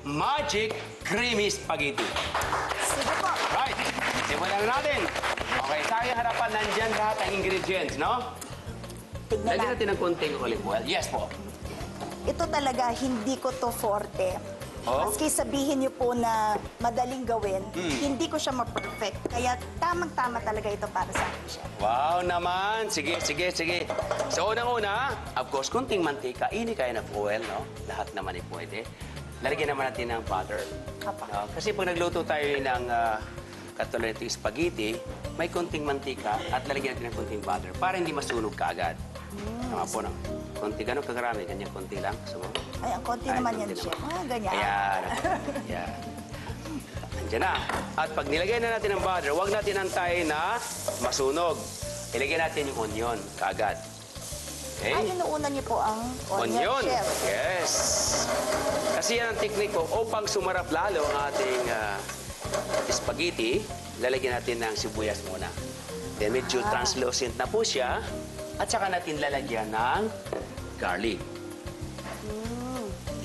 Magic Creamy Spaghetti. Sige po. Right. Simulan na natin. Okay, sa aking harapan, nandyan lahat ang ingredients, no? Tignan Lagyan natin. natin ng konting olive oil. Yes po. Ito talaga, hindi ko to forte. Oh? Maski sabihin niyo po na madaling gawin, hindi ko siya ma-perfect. Kaya tamang-tama talaga ito para sa akin siya. Wow naman. Sige, sige, sige. So, unang-una, of course, konting mantika. Any kind of oil, no? Lahat naman ay pwede. Lalagyan naman natin ng butter. Apa. Kasi pag nagluto tayo ng katulad nito yung spaghetti, may konting mantika at lalagyan natin ng konting butter para hindi masunog kaagad. Tama po, no? Konti, gano'n kagarami? Ganyan, konti lang. Gusto mo? Ay, ang konti Ay, naman konti yan, naman. chef. Ah, ganyan. Ayan. Ayan. Andiyan na. At pag nilagay na natin ang butter, huwag natin antayin na masunog. Ilagay natin yung onion kaagad. Okay? Ay, inuuna niyo po ang onion, chef. Yes. Kasi yan ang technique po. Upang sumarap lalo ang ating spaghetti, lalagyan natin ng sibuyas muna. Then medyo translucent na po siya. At saka natin lalagyan ng garlic.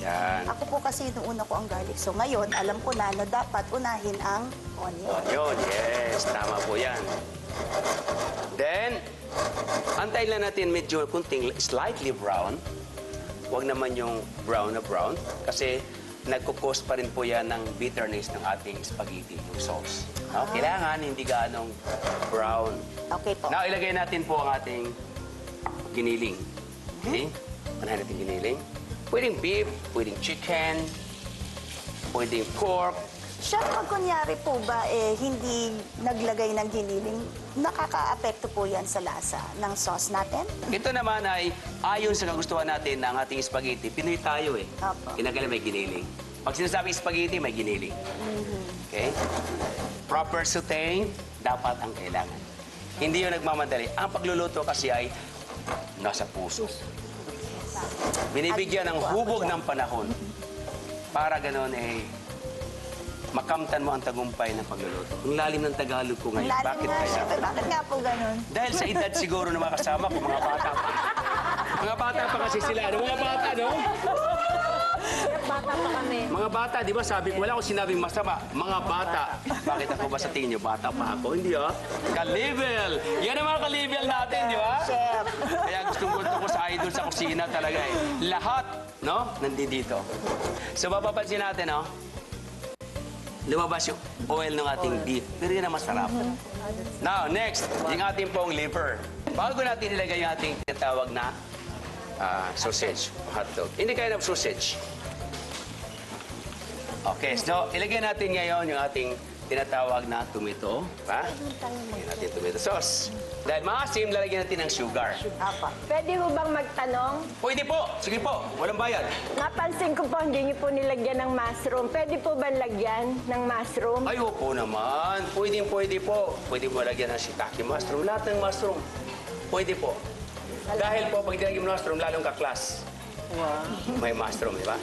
Yan. Ako po kasi inuuna ko ang garlic. So ngayon, alam ko na dapat unahin ang onion. Onion, yes. Tama po yan. Then, antayin lang natin medyo kunting slightly brown. Huwag naman yung brown na brown. Kasi nagkukos pa rin po yan ng bitterness ng ating spaghetti, yung sauce. No? Kailangan hindi gaanong brown. Okay po. Now, ilagay natin po ang ating giniling. Okay? Manahin natin giniling. Pwedeng beef, pwedeng chicken, pwedeng pork. Chef, pag kunyari po ba hindi naglagay ng giniling, nakaka-apekto po yan sa lasa ng sauce natin? Ito naman ay ayon sa kagustuhan natin ng ating spaghetti. Pinoy tayo eh. Opo. Kinagaling may giniling. Pag sinasabing spaghetti, may giniling. Okay? Proper sautéing, dapat ang kailangan. Hindi yung nagmamadali. Ang pagluluto kasi ay nasa puso. Binibigyan ng hubog ng panahon para ganoon makamtan mo ang tagumpay ng pagluluto. Ang lalim ng Tagalog ko ngayon. Lalim Bakit nga, kaya? chef. Bakit nga po ganun? Dahil sa edad siguro ng mga kasama ko, mga bata pa. Mga bata pa kasi sila. Ano? Mga bata, no? Bata pa kami. Mga bata, di ba sabi ko, wala akong sinabing masama. Mga bata. Bakit ako ba sa tingin nyo? Bata pa ako? Hindi, ah. Ka-level. Yan ang mga ka-level natin, di ba? Chef. Kaya gustong ko sa idol sa kusina talaga eh. Lahat, no? Nandito. So, mapapansin natin, no? Lumabas yung oil ng ating beef. Pero yun ang masarap. Now, next, yung ating pong liver. Bago natin ilagay yung ating tinatawag na sausage, hotdog. Hindi kind of sausage. Okay, so ilagay natin ngayon yung ating tinatawag na tomato. Ha? Ilagay natin tomato sauce. Dahil maasim, lalagyan natin ng sugar. Apa. Pwede ho bang magtanong? Pwede po. Sige po. Walang bayad. Napansin ko po, hindi niyo po nilagyan ng mushroom. Pwede po ba lagyan ng mushroom? Ay, opo naman. Pwede po. Pwede mo lagyan ng shiitake mushroom. Lahat ng mushroom. Pwede po. Dahil po, pag nilagyan mo ng mushroom, lalong ka-class. Wow. May mushroom, di ba?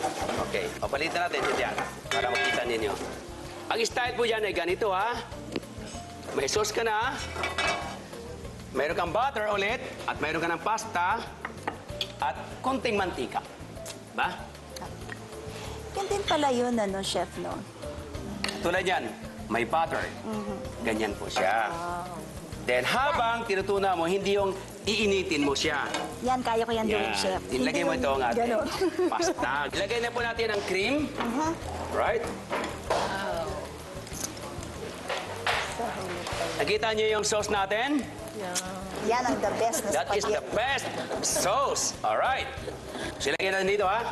Okay. Papalitan natin ito dyan para makita ninyo. Ang style po dyan ay ganito, ha? May sauce ka na. Mayroon kang butter ulit. At mayroon ka ng pasta. At konting mantika. Ba? Yan din pala yun, ano, chef, no? Tulad yan, may butter. Ganyan po siya. Then habang tinutuna mo, hindi yung iinitin mo siya. Yan, kaya ko yan gawin, chef. Ilagay mo Hindi ito ang yung ating ganun. pasta. Ilagay na po natin ang cream. Right? Nakita niyo yung sauce natin? Yan ang the best na That is the spaghetti. best sauce. Alright. So, ilagay natin dito, ha?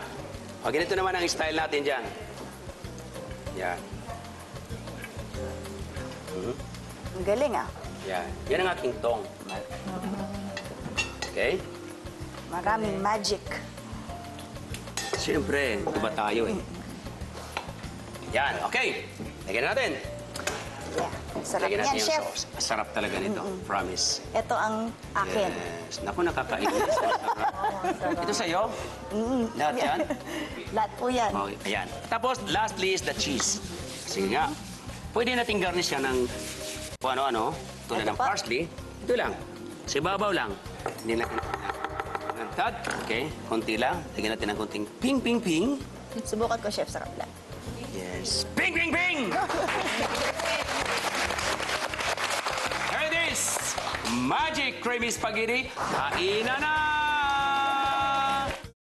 O, ganito naman ang style natin dyan. Yan. Ang galing, ah. Yan. Yan ang ating tong. Okay? Maraming magic. Siyempre, ito ba tayo eh? Yan, okay. Lagyan na natin. Yeah. Sarap Lagyan yan, natin yung chef. sauce. Sarap talaga nito. Promise. Ito ang akin. Yes. Naku, nakakainis. Ito sa'yo? Lahat yan? Lahat po yan. Okay, ayan. Tapos, lastly is the cheese. Sige nga. Pwede natin garnish yan ng kung ano-ano. Tulad Ito ng pa? parsley. Ito lang. Sa ibabaw lang. Hindi natin ng tad. Okay, konti lang. Lagyan natin ng konting ping. Subukan ko, chef, sarap lang. Yes. Bing, bing, bing! There it is! Magic creamy spaghetti. Kainan na!